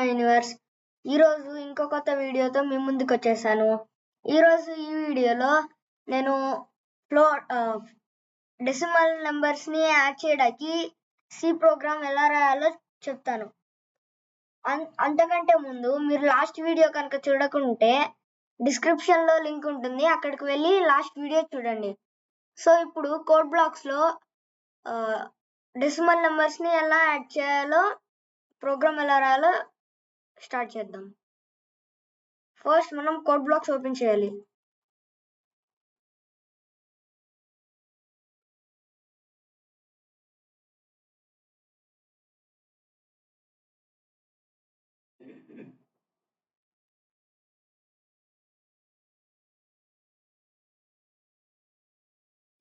Universe. ఈరోజు ఇంకో కొత్త వీడియోతో మీ ముందుకు వచ్చేసాను. ఈరోజు ఈ వీడియోలో నేను డెసిమల్ నెంబర్స్ని యాడ్ చేయడానికి సి ప్రోగ్రామ్ ఎలా రాయాలో చెప్తాను. అంతకంటే ముందు మీరు లాస్ట్ వీడియో కనుక చూడకుంటే డిస్క్రిప్షన్లో లింక్ ఉంటుంది, అక్కడికి వెళ్ళి లాస్ట్ వీడియో చూడండి. సో ఇప్పుడు కోడ్ బ్లాక్స్లో డెసిమల్ నెంబర్స్ని ఎలా యాడ్ చేయాలో, ప్రోగ్రామ్ ఎలా రాయాలో స్టార్ట్ చేద్దాం. ఫస్ట్ మనం కోడ్ బ్లాక్స్ ఓపెన్ చేయాలి.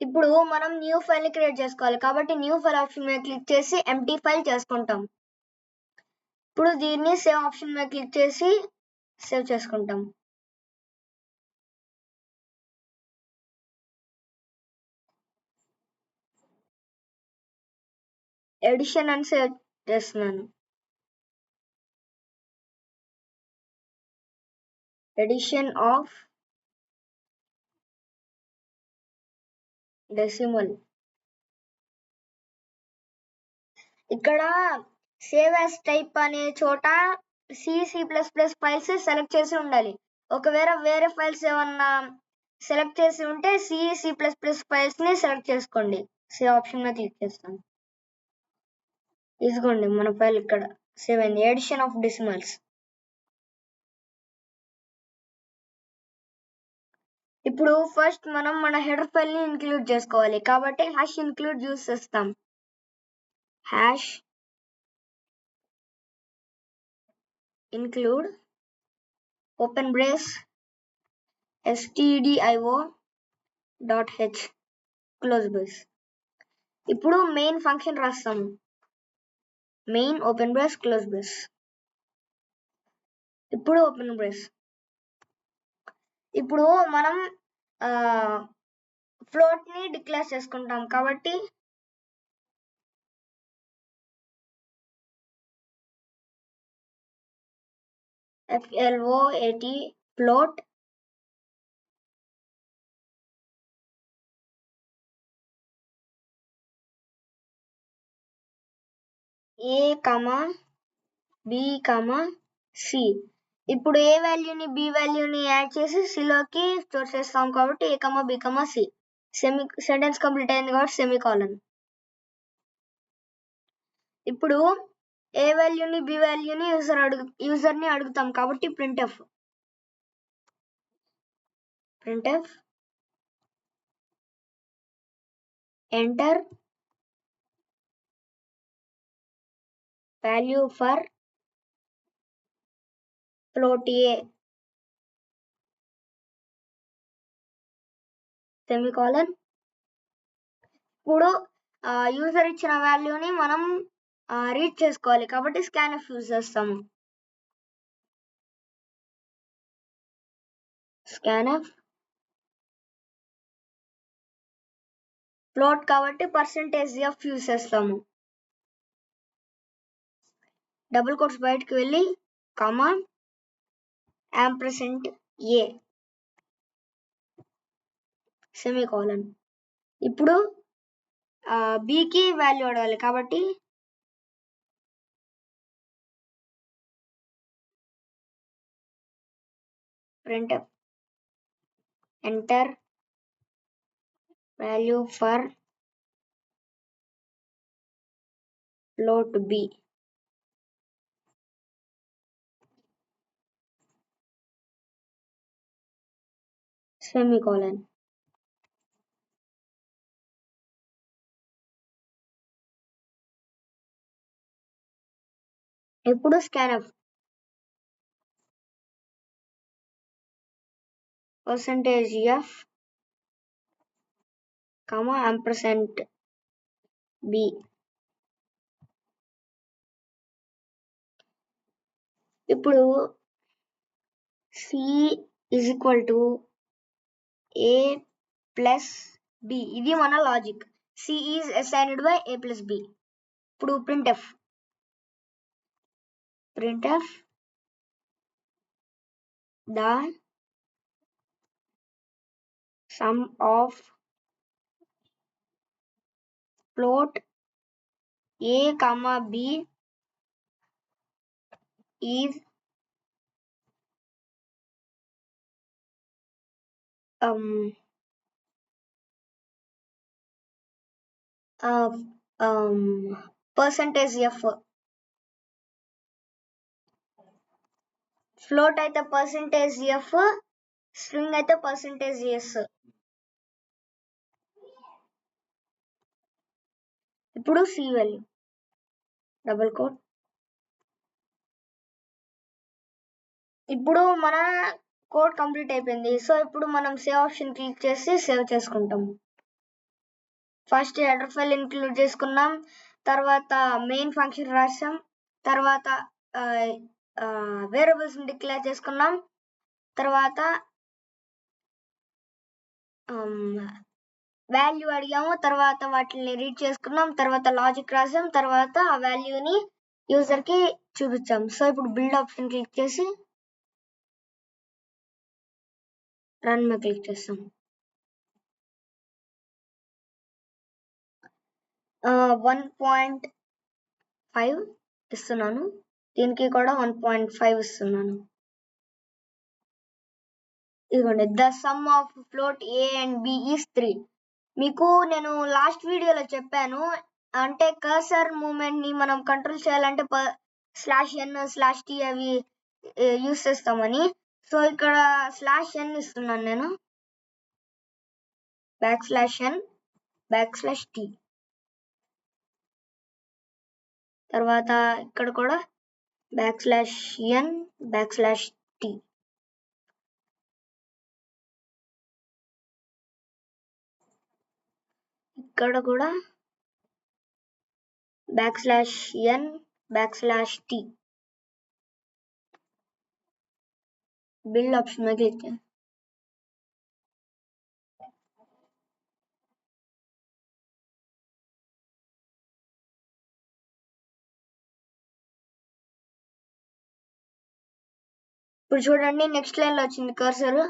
ఇప్పుడు మనం న్యూ ఫైల్ ని క్రియేట్ చేసుకోవాలి, కాబట్టి న్యూ ఫైల్ ఆప్షన్ మీద క్లిక్ చేసి ఎంప్టీ ఫైల్ చేసుకుంటాం. ఇప్పుడు దీన్ని సేవ్ ఆప్షన్ మీద క్లిక్ చేసి సేవ్ చేసుకుంటాం. ఎడిషన్ అని సేవ్ చేస్తున్నాను. Addition of decimal. ఇక్కడ సేవ్ యాజ్ టైప్ అనే చోట C++ ఫైల్స్ సెలెక్ట్ చేసి ఉండాలి. ఒకవేళ వేరే ఫైల్స్ ఏమన్నా సెలెక్ట్ చేసి ఉంటే C++ ఫైల్స్ ని సెలెక్ట్ చేసుకోండి. సేవ్ ఆప్షన్ మీద క్లిక్ చేస్తాం. ఇదిగోండి మన ఫైల్ ఇక్కడ సేవ్ అయింది, ఎడిషన్ ఆఫ్ డెసిమల్స్. ఇప్పుడు ఫస్ట్ మనం మన హెడర్ ఫైల్ ని ఇంక్లూడ్ చేసుకోవాలి, కాబట్టి #include యూస్ చేస్తాం. #include open brace stdio.h close brace. ఇప్పుడు మెయిన్ ఫంక్షన్ రాస్తాము. Main open brace close brace. ఇప్పుడు ఓపెన్ బ్రేస్. ఇప్పుడు మనం ఫ్లోట్ ని డిక్లేర్ చేసుకుంటాం, కాబట్టి float float a, b, c. ఇప్పుడు ఏ వాల్యూని బి వాల్యూని యాడ్ చేసి సిలోకి స్టోర్ చేస్తాం, కాబట్టి a, b, c. Sentence complete అయింది కాబట్టి సెమీకాలన్. ఇప్పుడు ఏ వాల్యూని బి వాల్యూని యూజర్ని అడుగుతాం, కాబట్టి printf enter value for float a semicolon. ఇప్పుడు యూజర్ ఇచ్చిన వాల్యూని మనం రీడ్ చేసుకోవాలి, కాబట్టి scanf యూజ్ చేస్తాము. scanf ఫ్లోట్ కాబట్టి %f యూజ్ చేస్తాము. డబుల్ కోట్స్ బయటకు వెళ్ళి &a సెమీకాలన్. ఇప్పుడు బికి వాల్యూ అడగాలి, కాబట్టి printf enter value for float b semicolon. ఇప్పుడు scanf %f %b. ఇప్పుడు c = a + b. ఇది మన logic. c is assigned by a + b. ఇప్పుడు printf the sum of float a comma b is percentage f. Float అయితే percentage F, string అయితే percentage yes. ఇప్పుడు C value double coat. ఇప్పుడు మన code complete అయిపోయింది. So ఇప్పుడు మనం save option click చేసి సేవ్ చేసుకుంటాం. ఫస్ట్ హెడర్ ఫైల్ ఇంక్లూడ్ చేసుకున్నాం, తర్వాత మెయిన్ ఫంక్షన్ రాసాం, తర్వాత వేరియబుల్స్ డిక్లేర్ చేసుకున్నాం, తర్వాత వాల్యూ అడిగాము, తర్వాత వాటిని రీడ్ చేసుకున్నాం, తర్వాత లాజిక్ రాసాం, తర్వాత ఆ వాల్యూని యూజర్ కి చూపించాం. సో ఇప్పుడు బిల్డ్ ఆప్షన్ క్లిక్ చేసి రన్ మీద క్లిక్ చేస్తాం. 1.5 ఇస్తున్నాను, దీనికి కూడా 1.5 ఇస్తున్నాను. ఇదిగోండి, the sum of float A and B is 3. మీకు నేను లాస్ట్ వీడియోలో చెప్పాను, అంటే కర్సర్ మూమెంట్ ని మనం కంట్రోల్ చేయాలంటే /n/t అవి యూస్ చేస్తామని. సో ఇక్కడ /n ఇస్తున్నాను నేను, /n/t. తర్వాత ఇక్కడ కూడా /n/t. ఇక్కడ కూడా /n/t. బిల్డ్ ఆప్షన్ మీద క్లిక్ చేయండి. ఇప్పుడు చూడండి, నెక్స్ట్ లైన్ లో వచ్చింది కర్సర్.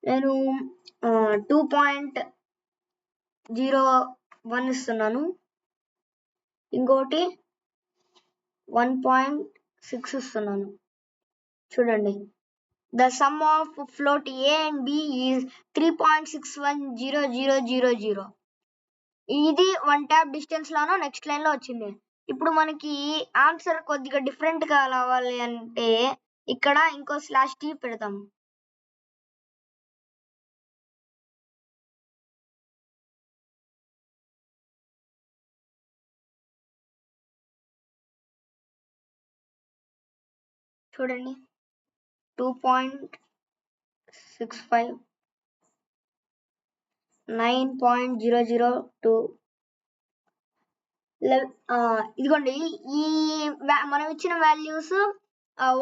నేను 2.01 ఇస్తున్నాను, ఇంకోటి 1.6 ఇస్తున్నాను. చూడండి, the sum of float A and B is 3.610000. ఇది 1 ట్యాబ్ డిస్టెన్స్ లోనో నెక్స్ట్ లైన్ లో వచ్చింది. ఇప్పుడు మనకి ఆన్సర్ కొద్దిగా డిఫరెంట్ గా రావాలి అంటే ఇక్కడ ఇంకో /t పెడతాం. చూడండి, 2.65, 9.002. ఇదిగోండి, ఈ మనం ఇచ్చిన వాల్యూస్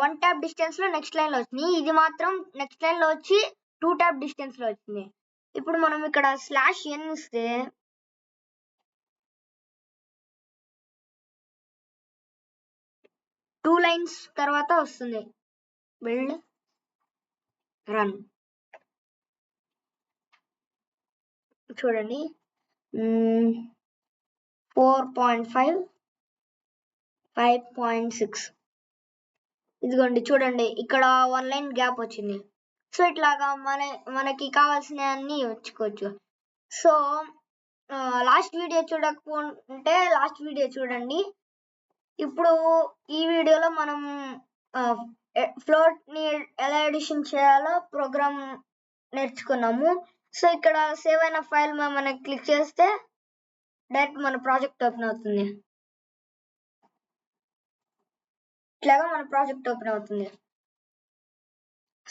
1 ట్యాబ్ డిస్టెన్స్ లో నెక్స్ట్ లైన్ లో వచ్చినాయి. ఇది మాత్రం నెక్స్ట్ లైన్ లో వచ్చి 2 ట్యాబ్ డిస్టెన్స్ లో వచ్చింది. ఇప్పుడు మనం ఇక్కడ /n ఇస్తే 2 లైన్స్ తర్వాత వస్తుంది. Build run. చూడండి, 4.5, 5.6. ఇదిగోండి, చూడండి ఇక్కడ 1 లైన్ గ్యాప్ వచ్చింది. సో ఇట్లాగా మనకి కావాల్సిన అన్ని వచ్చుకోవచ్చు. సో లాస్ట్ వీడియో చూడకపోతే లాస్ట్ వీడియో చూడండి. ఇప్పుడు ఈ వీడియోలో మనం ఫ్లోట్ ని ఎలా ఎడిషన్ చేయాలో ప్రోగ్రామ్ నేర్చుకున్నాము. సో ఇక్కడ సేవ్ అయిన ఫైల్ మనం క్లిక్ చేస్తే డైరెక్ట్ మన ప్రాజెక్ట్ ఓపెన్ అవుతుంది. ఇట్లాగా మన ప్రాజెక్ట్ ఓపెన్ అవుతుంది.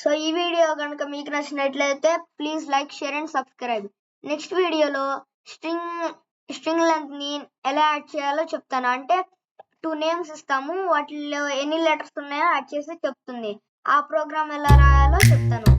సో ఈ వీడియో కనుక మీకు నచ్చినట్లయితే please like, share and subscribe. Next వీడియోలో స్ట్రింగ్ లెంత్ ని ఎలా యాడ్ చేయాలో చెప్తాను. అంటే 2 నేమ్స్ ఇస్తాము, వాటిల్లో ఎన్ని లెటర్స్ ఉన్నాయో యాడ్ చేసి చెప్తుంది. ఆ ప్రోగ్రామ్ ఎలా రాయాలో చెప్తాను.